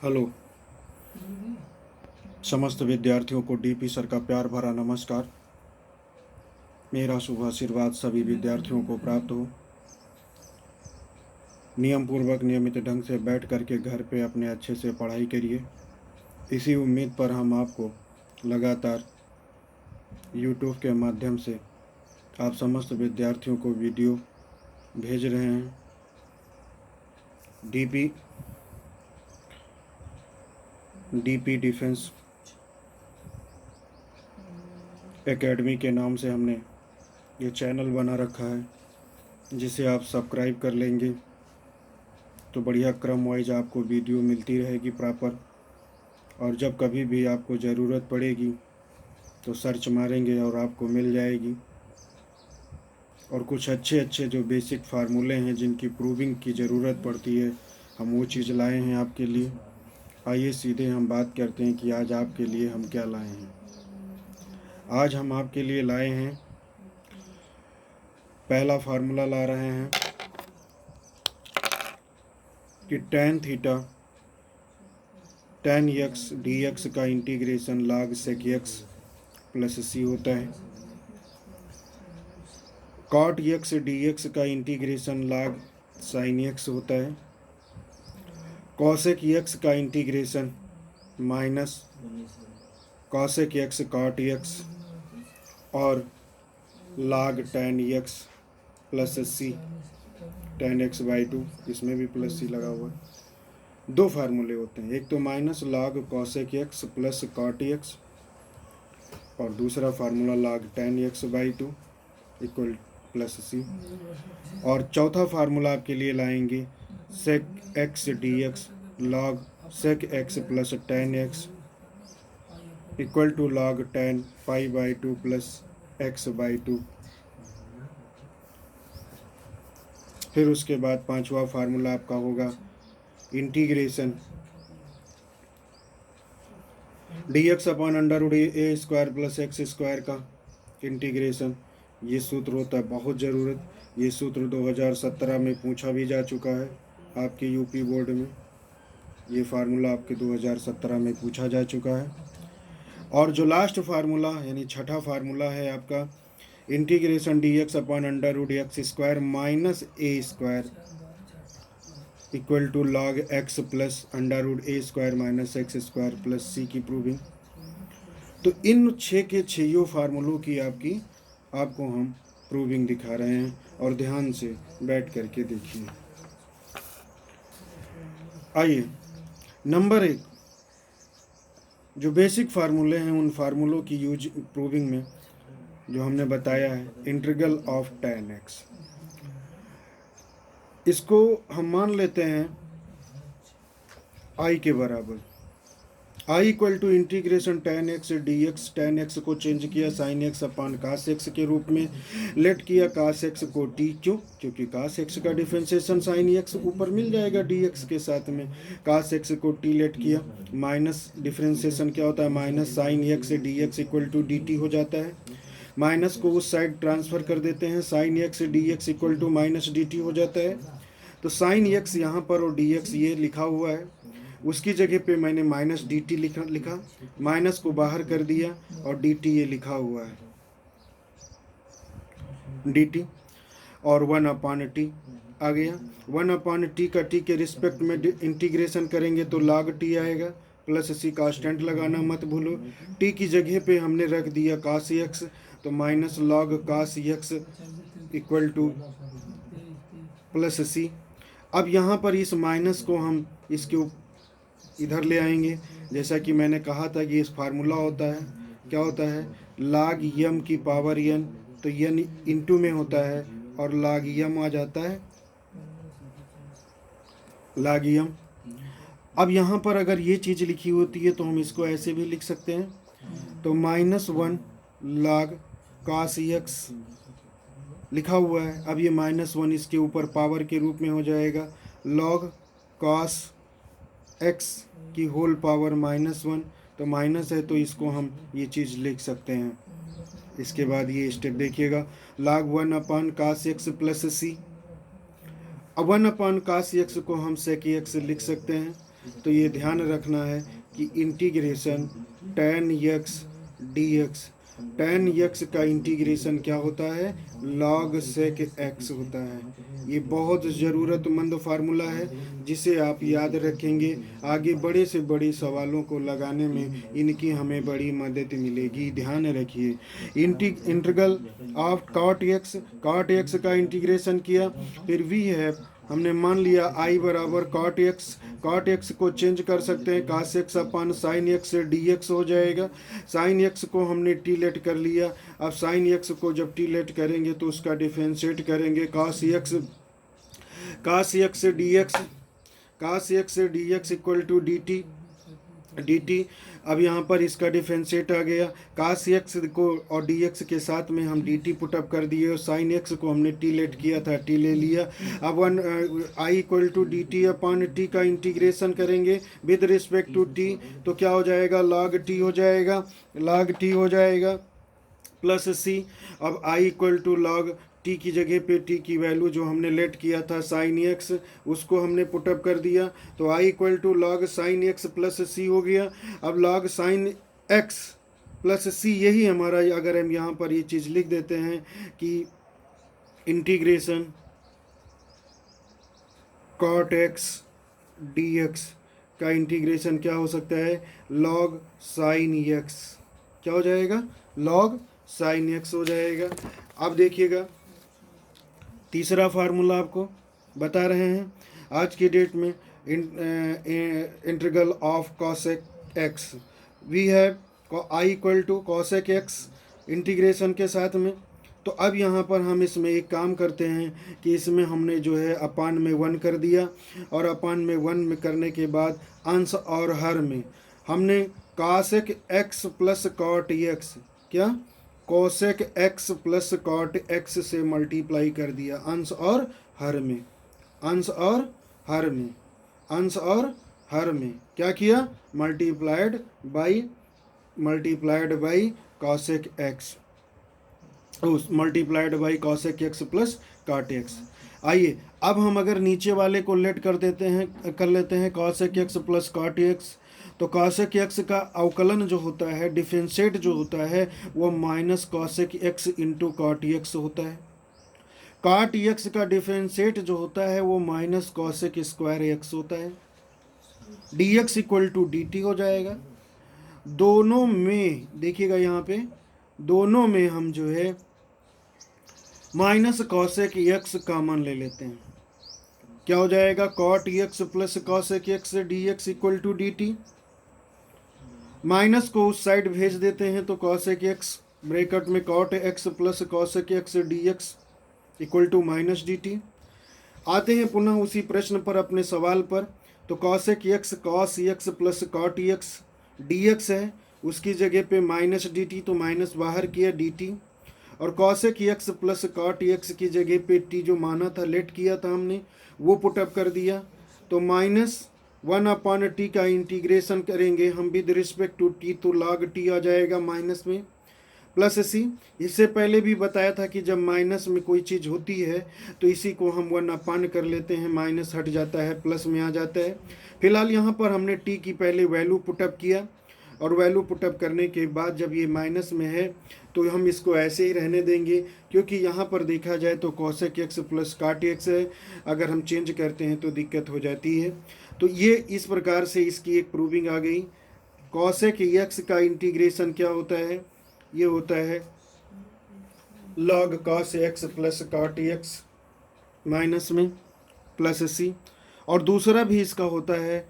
Hello. समस्त विद्यार्थियों को डीपी सर का प्यार भरा नमस्कार। मेरा शुभ आशीर्वाद सभी विद्यार्थियों को प्राप्त हो। नियम पूर्वक नियमित ढंग से बैठ करके घर पे अपने अच्छे से पढ़ाई करिए। इसी उम्मीद पर हम आपको लगातार यूट्यूब के माध्यम से आप समस्त विद्यार्थियों को वीडियो भेज रहे हैं। डीपी डिफेंस एकेडमी के नाम से हमने ये चैनल बना रखा है, जिसे आप सब्सक्राइब कर लेंगे तो बढ़िया क्रम वाइज आपको वीडियो मिलती रहेगी प्रॉपर। और जब कभी भी आपको ज़रूरत पड़ेगी तो सर्च मारेंगे और आपको मिल जाएगी। और कुछ अच्छे अच्छे जो बेसिक फार्मूले हैं जिनकी प्रूविंग की ज़रूरत पड़ती है, हम वो चीज़ लाए हैं आपके लिए। आइए सीधे हम बात करते हैं कि आज आपके लिए हम क्या लाए हैं। आज हम आपके लिए लाए हैं, पहला फार्मूला ला रहे हैं कि tan x dx का integration log sec x plus C होता है। cot x dx का इंटीग्रेशन log sin x होता है। cosec x का integration minus cosec x cot x और log tan x plus C tan x by 2, इसमें भी प्लस सी लगा हुआ है। दो फार्मूले होते हैं, एक तो minus log cosec x plus cot x और दूसरा formula log tan x by 2 equal plus C. और चौथा फार्मूला आपके लिए लाएंगे sec x dx log sec x plus tan x equal to log tan pi by 2 plus x by 2। फिर उसके बाद पांचवा फार्मूला आपका होगा integration dx upon under root ए स्क्वायर प्लस एक्स स्क्वायर का इंटीग्रेशन। ये सूत्र होता है बहुत ज़रूरत। ये सूत्र 2017 में पूछा भी जा चुका है आपके यूपी बोर्ड में। ये फार्मूला आपके 2017 में पूछा जा चुका है। और जो लास्ट फार्मूला यानी छठा फार्मूला है आपका integration dx upon under root x square minus A square equal to log x plus under root A square minus X square plus C की प्रूविंग। तो इन 6 के 6 फार्मूलों की आपको हम प्रूविंग दिखा रहे हैं और ध्यान से बैठ करके देखिए। आइए, नंबर 1, जो बेसिक फार्मूले हैं उन फार्मूलों की यूज प्रूविंग में जो हमने बताया है इंटीग्रल ऑफ tan x। इसको हम मान लेते हैं i के बराबर। i equal to integration tan x dx। tan x को चेंज किया sin x upon cos x के रूप में, लेट किया cos x को t, क्योंकि cos x का डिफरेंशिएशन sin x ऊपर मिल जाएगा dx के साथ में। cos x को t लेट किया, माइनस डिफरेंशिएशन क्या होता है minus sin x dx equal to dt हो जाता है। माइनस को उस साइड ट्रांसफ़र कर देते हैं, sin x dx equal to minus dt हो जाता है। तो sin x यहाँ पर और dx ये लिखा हुआ है, उसकी जगह पे मैंने माइनस dt लिखा, माइनस को बाहर कर दिया और dt ये लिखा हुआ है dt। और 1/t आ गया। 1/t का t के रिस्पेक्ट में इंटीग्रेशन करेंगे तो log t आएगा, प्लस सी कांस्टेंट लगाना मत भूलो। t की जगह पे हमने रख दिया cos x, तो minus log cos x equal to plus C. अब यहाँ पर इस माइनस को हम इसके इधर ले आएंगे। जैसा कि मैंने कहा था कि इस फार्मूला होता है, क्या होता है log m की पावर n, तो n इंटू में होता है और log m आ जाता है log m। अब यहाँ पर अगर ये चीज़ लिखी होती है तो हम इसको ऐसे भी लिख सकते हैं, तो -1 log cos x लिखा हुआ है। अब ये -1 इसके ऊपर पावर के रूप में हो जाएगा log cos x की होल पावर -1, तो माइनस है तो इसको हम ये चीज़ लिख सकते हैं। इसके बाद ये स्टेप देखिएगा, log 1/cos x plus C. अब 1/cos x को हम sec x लिख सकते हैं, तो ये ध्यान रखना है कि integration tan x dx, tan x का इंटीग्रेशन क्या होता है, log sec x होता है। ये बहुत ज़रूरतमंद फार्मूला है जिसे आप याद रखेंगे, आगे बड़े से बड़े सवालों को लगाने में इनकी हमें बड़ी मदद मिलेगी। ध्यान रखिए, इंटीग्रल ऑफ cot x का इंटीग्रेशन किया, फिर वी है, हमने मान लिया I बराबर cot x को चेंज कर सकते हैं cos x अपन sin x dx हो जाएगा। sin x को हमने टी लेट कर लिया, अब sin x को जब टी लेट करेंगे तो उसका डिफरेंशिएट करेंगे cos x dx equal to dt। अब यहाँ पर इसका डिफरेंशिएट आ गया, cos x को और dx के साथ में हम dt पुटअप कर दिए और sin x को हमने t लेट किया था, t ले लिया। अब I equal to dt upon t का इंटीग्रेशन करेंगे विद रिस्पेक्ट टू t, तो क्या हो जाएगा, log t हो जाएगा प्लस c। अब I equal to log t की जगह पे t की वैल्यू जो हमने लेट किया था sin x, उसको हमने पुटअप कर दिया, तो I equal to log sin x plus c हो गया। अब log sin x plus c, यही हमारा, अगर हम यहाँ पर ये चीज़ लिख देते हैं कि इंटीग्रेशन cot x dx का इंटीग्रेशन क्या हो सकता है, log sin x, क्या हो जाएगा, log sin x हो जाएगा। अब देखिएगा तीसरा फार्मूला आपको बता रहे हैं आज की डेट में, integral of cosec x, we have I equal to cosec x integration के साथ में। तो अब यहाँ पर हम इसमें एक काम करते हैं कि इसमें हमने जो है अपान में 1 कर दिया, और अपान में 1 में करने के बाद अंश और हर में हमने cosec x plus cot x, क्या cosec x plus cot x से मल्टीप्लाई कर दिया अंश और हर में, अंश और हर में क्या किया, multiplied by cosec x, multiplied by cosec x plus cot x। आइए अब हम अगर नीचे वाले को लेट कर लेते हैं cosec x plus cot x, तो cosec x का अवकलन जो होता है, डिफरेंशिएट जो होता है, वो minus cosec x into cot x होता है। cot x का डिफरेंशिएट जो होता है वो माइनस cosec स्क्वायर x होता है। dx इक्वल टू dt हो जाएगा। दोनों में देखिएगा, यहाँ पे दोनों में हम जो है माइनस cosec x कॉमन ले लेते हैं, क्या हो जाएगा, cot x plus cosec x dx equal to dt। Minus को उस साइड भेज देते हैं तो cosec x ब्रैकेट में cot x plus cosec x dx equal to minus dt। आते हैं पुनः उसी प्रश्न पर, अपने सवाल पर, तो cosec x cos x plus cot x dx है, उसकी जगह पे माइनस dt, तो माइनस बाहर किया dt, और cosec x plus cot x की जगह पे t जो माना था, लेट किया था हमने, वो पुटअप कर दिया, तो माइनस 1 अपॉन टी का इंटीग्रेशन करेंगे हम विद रिस्पेक्ट टू टी, तो log t आ जाएगा माइनस में प्लस सी। इससे पहले भी बताया था कि जब माइनस में कोई चीज़ होती है तो इसी को हम 1 अपान कर लेते हैं, माइनस हट जाता है, प्लस में आ जाता है। फिलहाल यहाँ पर हमने टी की पहले वैल्यू पुटअप किया, और वैल्यू पुटअप करने के बाद जब ये माइनस में है तो हम इसको ऐसे ही रहने देंगे, क्योंकि यहाँ पर देखा जाए तो cosec x plus cot x है, अगर हम चेंज करते हैं तो दिक्कत हो जाती है। तो ये इस प्रकार से इसकी एक प्रूविंग आ गई। cosec x का इंटीग्रेशन क्या होता है, ये होता है log cos x plus cot x minus में प्लस c, और दूसरा भी इसका होता है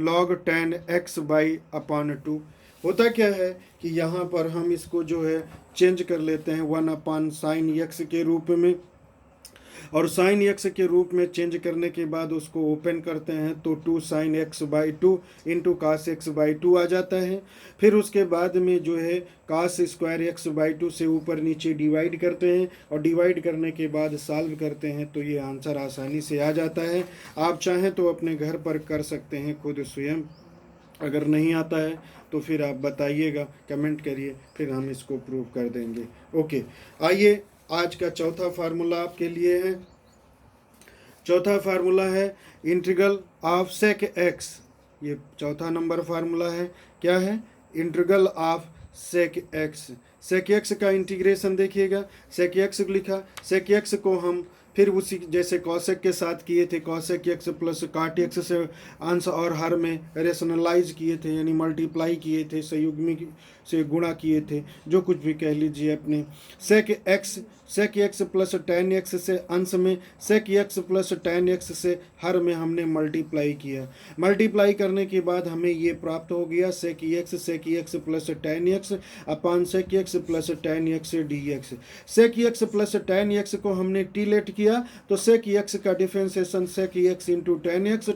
log tan x by upon 2। होता क्या है कि यहाँ पर हम इसको जो है चेंज कर लेते हैं 1 अपॉन साइन x के रूप में, और साइन x के रूप में चेंज करने के बाद उसको ओपन करते हैं तो 2 sin x by 2 into cos x by 2 आ जाता है। फिर उसके बाद में जो है कास स्क्वायर एक्स बाई 2 से ऊपर नीचे डिवाइड करते हैं, और डिवाइड करने के बाद सॉल्व करते हैं तो ये आंसर आसानी से आ जाता है। आप चाहें तो अपने घर पर कर सकते हैं खुद स्वयं, अगर नहीं आता है तो फिर आप बताइएगा, कमेंट करिए, फिर हम इसको प्रूव कर देंगे। ओके, आइए आज का चौथा फार्मूला आपके लिए है। चौथा फार्मूला है इंटीग्रल ऑफ सेक एक्स ये चौथा नंबर फार्मूला है। क्या है? Integral of sec x. Sec x का इंटीग्रेशन देखिएगा, सेक एक्स लिखा, सेक एक्स को हम फिर उसी जैसे कॉसेक के साथ किए थे, कॉसेक एक्स प्लस काट एक्स से अंश और हर में रेशनलाइज किए थे, यानी मल्टीप्लाई किए थे, संयुग्मी से गुणा किए थे, जो कुछ भी कह लीजिए अपने। Sec x plus tan x से अंश में, sec x plus tan x से हर में हमने मल्टीप्लाई किया। मल्टीप्लाई करने के बाद हमें ये प्राप्त हो गया sec x plus tan X upon sec x plus tan x D X. Sec x plus tan x को हमने टी लेट किया तो सेक एक्स का differentiation sec X into tan X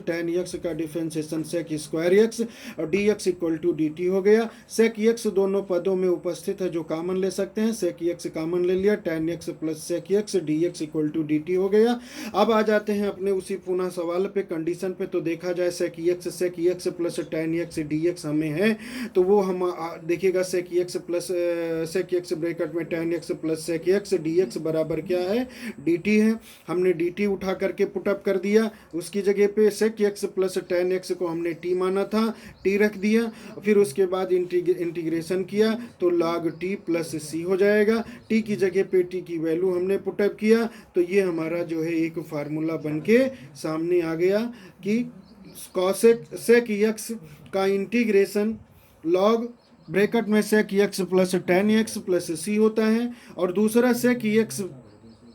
का डिफरेंशिएशन सेक स्क्वायर एक्स और D x equal to D T हो गया। Sec x दोनों पदों में उपस्थित है, जो कॉमन ले सकते हैं, सेक एक्स कॉमन ले लिया, tan x plus sec x D x equal to D T हो गया। अब आ जाते हैं अपने उसी पुनः सवाल पे, कंडीशन पे। तो देखा जाए sec x plus tan x D x हमें है, तो वो हम देखिएगा सेक एक्स ब्रैकेट में tan x plus sec x D x बराबर क्या है? डी टी है। हमने डी टी उठा करके पुटअप कर दिया, उसकी जगह पे sec x plus tan x को हमने टी माना था, टी रख दिया। फिर उसके बाद इंटीग्रेशन किया तो log टी प्लस सी हो जाएगा। टी की जगह पे टी की वैल्यू हमने पुटअप किया, तो ये हमारा जो है एक फार्मूला बन के सामने आ गया कि कॉसेक सेक एक्स का इंटीग्रेशन लॉग ब्रैकेट में sec x plus tan x plus C होता है, और दूसरा सेक एक्स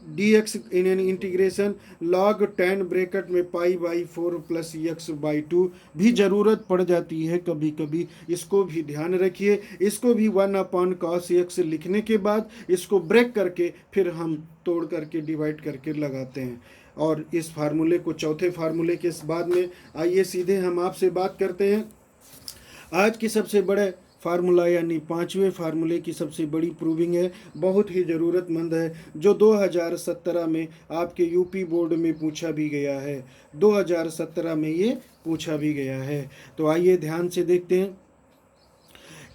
डी एक्स इन एन इंटीग्रेशन लॉग टेन ब्रैकेट में pi by four plus X by two भी ज़रूरत पड़ जाती है कभी कभी, इसको भी ध्यान रखिए। इसको भी वन अपॉन कॉस एक्स लिखने के बाद इसको ब्रेक करके फिर हम तोड़ करके डिवाइड करके लगाते हैं। और इस फार्मूले को चौथे फार्मूले के बाद में आइए सीधे हम आपसे बात करते हैं आज की सबसे बड़े फार्मूला, यानी पांचवें फार्मूले की सबसे बड़ी प्रूविंग है, बहुत ही ज़रूरतमंद है, जो 2017 में आपके यूपी बोर्ड में पूछा भी गया है। 2017 में ये पूछा भी गया है। तो आइए ध्यान से देखते हैं।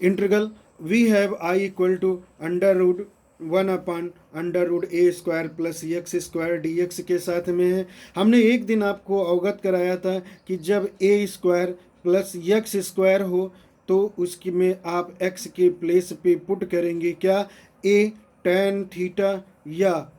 Integral we have I equal to under root one upon under root A square plus x square d x के साथ में है। हमने एक दिन आपको अवगत कराया था कि जब ए स्क्वायर प्लस एक्स स्क्वायर हो तो उसकी में आप x के प्लेस पे पुट करेंगे क्या? a tan थीटा या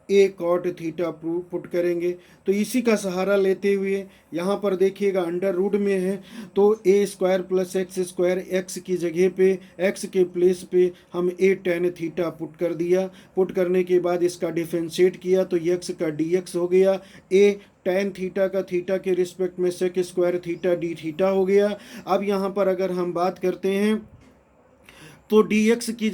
a cot थीटा पुट करेंगे। तो इसी का सहारा लेते हुए यहाँ पर देखिएगा अंडर रूट में है, तो a square plus x square x की जगह पे x के प्लेस पे हम a tan थीटा पुट कर दिया। पुट करने के बाद इसका डिफरेंशिएट किया तो x का dx हो गया, a tan थीटा का थीटा के रिस्पेक्ट में sec square theta D theta हो गया। अब यहाँ पर अगर हम बात करते हैं तो dx की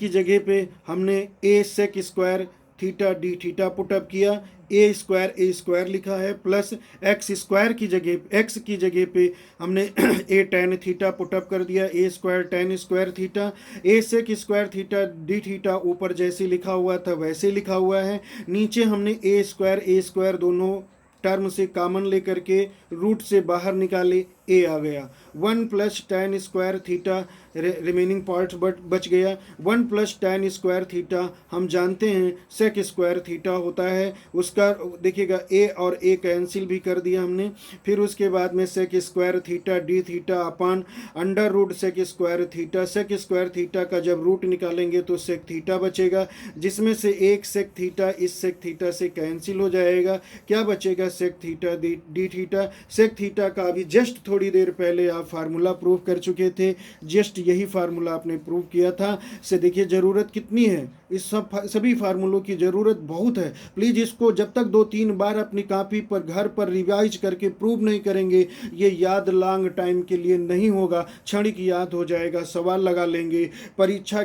जगह पे हमने a sec square theta D theta put up किया, ए स्क्वायर लिखा है, प्लस एक्स की जगह पे हमने ए टेन थीटा पुटअप कर दिया, A square tan square theta, A sec square theta D theta ऊपर जैसे लिखा हुआ था वैसे लिखा हुआ है। नीचे हमने ए स्क्वायर दोनों टर्म से कॉमन लेकर के रूट से बाहर निकाले, ए आ गया। 1 plus tan square theta remaining part बच गया। 1 प्लस टेन स्क्वायर थीटा हम जानते हैं सेक स्क्वायर थीटा होता है, उसका देखिएगा ए और ए कैंसिल भी कर दिया हमने। फिर उसके बाद में sec square theta D theta upon under root sec square theta. Sec square theta का जब रूट निकालेंगे तो सेक थीटा बचेगा, जिसमें से एक सेक थीटा इस सेक थीटा से कैंसिल हो जाएगा। क्या बचेगा? Sec theta D theta. Sec theta का अभी जस्ट थोड़ी देर पहले आप फार्मूला प्रूव कर चुके थे, जस्ट यही फार्मूला आपने प्रूव किया था। से देखिए ज़रूरत कितनी है, इस सभी फार्मूलों की ज़रूरत बहुत है। प्लीज़ इसको जब तक 2-3 बार अपनी कॉपी पर घर पर रिवाइज करके प्रूव नहीं करेंगे, ये याद लॉन्ग टाइम के लिए नहीं होगा, क्षणिक याद हो जाएगा, सवाल लगा लेंगे। परीक्षा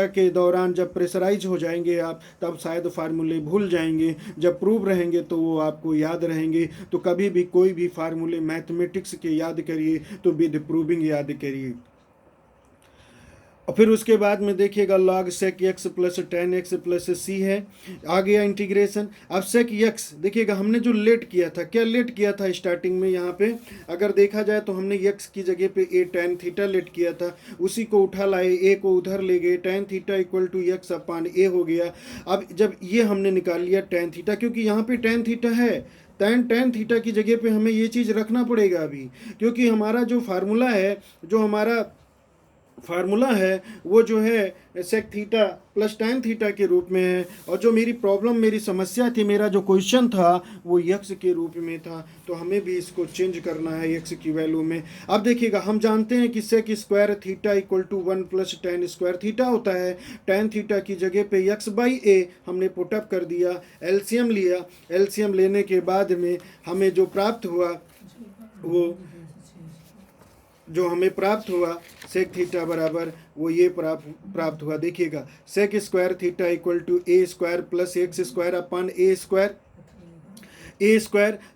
के दौरान जब प्रेशराइज हो जाएंगे आप, तब शायद फार्मूले भूल जाएंगे, जब प्रूव रहेंगे तो वो आपको याद रहेंगे। तो कभी भी कोई भी फार्मूले मैथमेटिक्स के याद करिए तो विद प्रूविंग याद करिए। और फिर उसके बाद में देखिएगा log sec x plus tan x plus C है, आ गया इंटीग्रेशन। अब सेक एक्स देखिएगा हमने जो लेट किया था, क्या लेट किया था स्टार्टिंग में, यहाँ पे अगर देखा जाए तो हमने एक्स की जगह पे ए टेन थीटा लेट किया था, उसी को उठा लाए, ए को उधर ले गए, tan theta equal to X upon A हो गया। अब जब ये हमने निकाल लिया टेन थीटा, क्योंकि यहाँ पे टेन थीटा है टेन थीटा की जगह पे हमें ये चीज़ रखना पड़ेगा अभी, क्योंकि हमारा जो फार्मूला है वो जो है sec theta plus tan theta के रूप में है, और जो मेरी समस्या थी, मेरा जो क्वेश्चन था वो यक्स के रूप में था। तो हमें भी इसको चेंज करना है यक्स की वैल्यू में। अब देखिएगा, हम जानते हैं कि sec square theta equal to 1 plus tan square theta होता है। टेन थीटा की जगह पे यक्स बाई ए हमने पुटअप कर दिया, एलसीएम लिया। एलसीएम लेने के बाद में हमें जो प्राप्त हुआ सेक थीटा बराबर वो ये प्राप्त हुआ। देखिएगा, sec square theta equal to A square plus x square upon A square.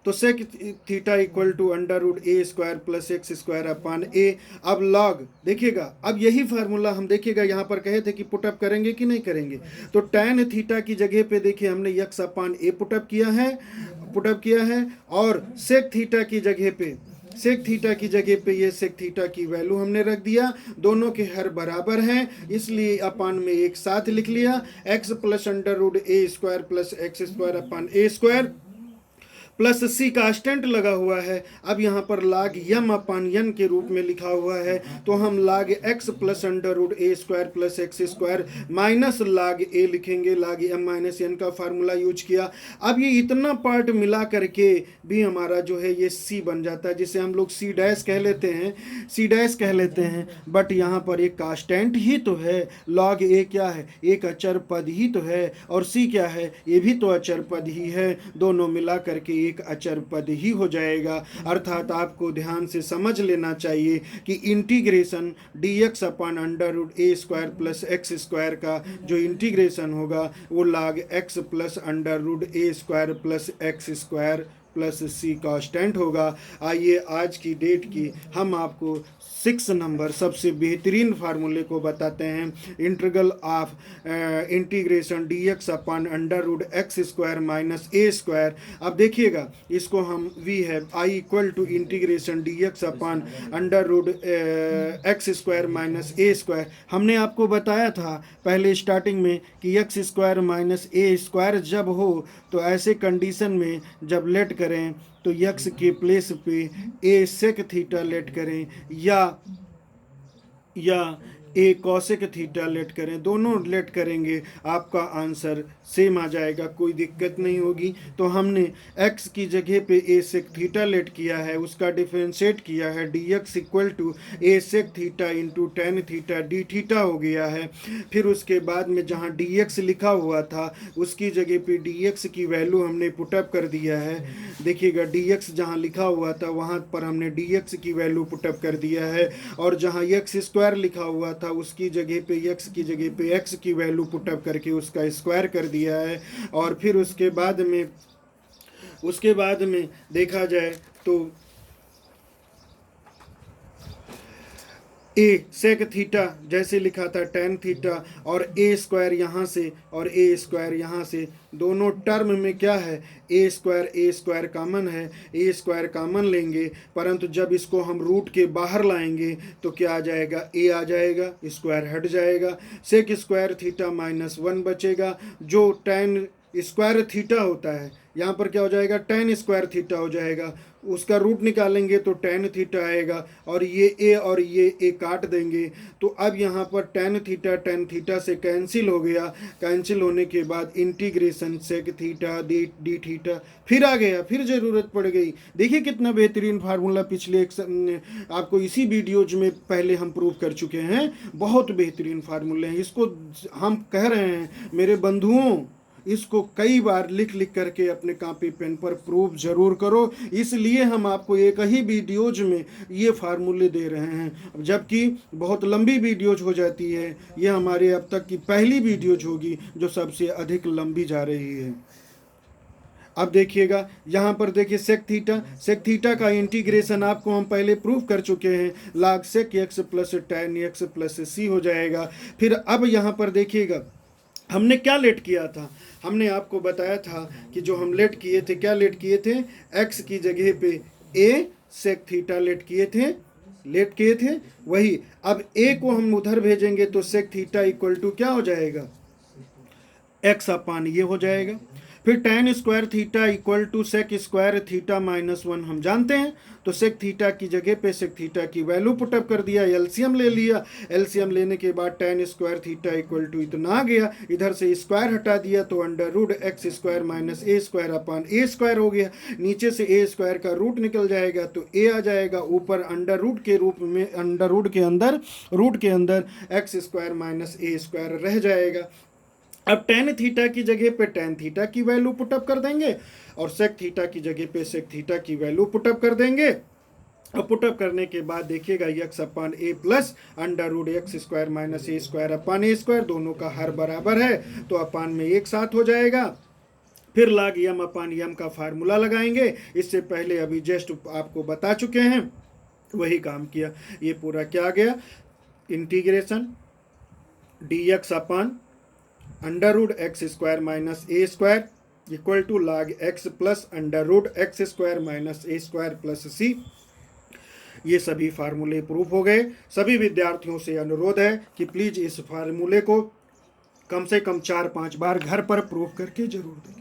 तो sec theta equal to under root A square plus x square upon A. अब लॉग देखिएगा, अब यही फार्मूला हम देखिएगा यहाँ पर कहे थे कि पुटअप करेंगे कि नहीं करेंगे। तो टेन थीटा की जगह पे देखिए हमने यक्स अपान ए पुटअप किया है, और सेक थीटा की जगह पे ये सेक थीटा की वैल्यू हमने रख दिया। दोनों के हर बराबर हैं, इसलिए अपान में एक साथ लिख लिया, एक्स प्लस अंडर रूट ए square plus x square upon ए स्क्वायर प्लस सी कांस्टेंट लगा हुआ है। अब यहाँ पर लाग यम अपान यन के रूप में लिखा हुआ है, तो हम log x plus under root A square plus x square minus log a लिखेंगे। लाग एम माइनस एन का फार्मूला यूज किया। अब ये इतना पार्ट मिला करके भी हमारा जो है ये सी बन जाता है, जिसे हम लोग सी डैश कह लेते हैं। बट यहाँ पर एक कांस्टेंट ही तो है, लॉग ए क्या है, एक अचर पद ही तो है, और सी क्या है, ये भी तो अचर पद ही है। दोनों मिला करके एक अचर पद ही हो जाएगा। अर्थात आपको ध्यान से समझ लेना चाहिए कि integration dx upon under root ए स्क्वायर प्लस एक्स स्क्वायर का जो इंटीग्रेशन होगा वो log x plus under root ए square plus x square plus c constant होगा। आइए आज की डेट की हम आपको 6 नंबर सबसे बेहतरीन फार्मूले को बताते हैं। Integral of integration dx upon under root x square minus A square. अब देखिएगा, इसको हम वी है I equal to integration dx upon under root x square minus A square. हमने आपको बताया था पहले स्टार्टिंग में कि एक्स स्क्वायर माइनस ए स्क्वायर जब हो तो ऐसे कंडीशन में जब लेट करें तो यक्स के प्लेस पे ए सेक थीटा लेट करें या ए कॉसेक थीटा लेट करें, दोनों लेट करेंगे, आपका आंसर सेम आ जाएगा, कोई दिक्कत नहीं होगी। तो हमने x की जगह पे ए सेक थीटा लेट किया है, उसका डिफरेंशिएट किया है, dx equal to a sec theta into tan theta D theta हो गया है। फिर उसके बाद में जहाँ dx लिखा हुआ था उसकी जगह पे dx की वैल्यू हमने पुटअप कर दिया है। देखिएगा, dx जहाँ लिखा हुआ था वहाँ पर हमने dx की वैल्यू पुटअप कर दिया है, और जहाँ एक्स स्क्वायर लिखा हुआ था उसकी जगह पे x की जगह पे x की वैल्यू पुटअप करके उसका स्क्वायर कर दिया है। और फिर उसके बाद में देखा जाए तो ए सेक थीटा जैसे लिखा था टेन थीटा, और ए स्क्वायर यहाँ से और ए स्क्वायर यहाँ से, दोनों टर्म में क्या है, ए स्क्वायर कॉमन है, ए स्क्वायर कॉमन लेंगे, परंतु जब इसको हम रूट के बाहर लाएंगे तो क्या आ जाएगा, ए आ जाएगा, स्क्वायर हट जाएगा, सेक स्क्वायर थीटा माइनस 1 बचेगा, जो टेन स्क्वायर थीटा होता है यहाँ पर क्या हो जाएगा, टेन स्क्वायर थीटा हो जाएगा, उसका रूट निकालेंगे तो टेन थीटा आएगा, और ये ए और ये ए काट देंगे। तो अब यहाँ पर टेन थीटा से कैंसिल हो गया। कैंसिल होने के बाद integration sec theta D theta फिर आ गया, फिर ज़रूरत पड़ गई। देखिए कितना बेहतरीन फार्मूला, पिछले आपको इसी वीडियोज में पहले हम प्रूव कर चुके हैं। बहुत बेहतरीन फार्मूले हैं, इसको हम कह रहे हैं मेरे बंधुओं, इसको कई बार लिख करके अपने कॉपी पेन पर प्रूव जरूर करो। इसलिए हम आपको एक ही वीडियोज में ये फार्मूले दे रहे हैं, जबकि बहुत लंबी वीडियोज हो जाती है। ये हमारे अब तक की पहली वीडियोज होगी जो सबसे अधिक लंबी जा रही है। अब देखिएगा, यहाँ पर देखिए सेक थीटा का इंटीग्रेशन आपको हम पहले प्रूव कर चुके हैं, log sec x plus tan x plus c हो जाएगा। फिर अब यहाँ पर देखिएगा हमने क्या लेट किया था, हमने आपको बताया था कि जो हम लेट किए थे, क्या लेट किए थे, x की जगह पे a सेक थीटा लेट किए थे वही। अब a को हम उधर भेजेंगे तो सेक थीटा इक्वल टू क्या हो जाएगा, x अपान ये हो जाएगा। फिर tan square theta equal to sec square theta -1 हम जानते हैं, तो सेक थीटा की जगह पे सेक थीटा की वैल्यू पुटअप कर दिया, एलसीएम ले लिया। एलसीएम लेने के बाद tan square theta equal to इतना आ गया, इधर से स्क्वायर हटा दिया तो under root x square minus ए स्क्वायर अपान ए स्क्वायर हो गया। नीचे से ए स्क्वायर का रूट निकल जाएगा तो ए आ जाएगा, ऊपर अंडर रूट के रूप में अंडर रूट के अंदर एक्स स्क्वायर माइनस ए स्क्वायर रह जाएगा। अब tan थीटा की जगह पे tan थीटा की वैल्यू पुटअप कर देंगे और सेक थीटा की जगह पे सेक थीटा की वैल्यू पुटअप कर देंगे। अब पुटअप करने के बाद देखिएगा x upon a plus under root x square minus A square upon A square, दोनों का हर बराबर है तो अपान में एक साथ हो जाएगा। फिर log m अपान m का फार्मूला लगाएंगे, इससे पहले अभी जस्ट आपको बता चुके हैं, वही काम किया। ये पूरा क्या आ गया, integration dx upon under root x square minus A square equal to log x plus under root x square minus A square plus c. ये सभी फार्मूले प्रूफ हो गए। सभी विद्यार्थियों से अनुरोध है कि प्लीज़ इस फार्मूले को कम से कम 4-5 बार घर पर प्रूफ करके जरूर दें।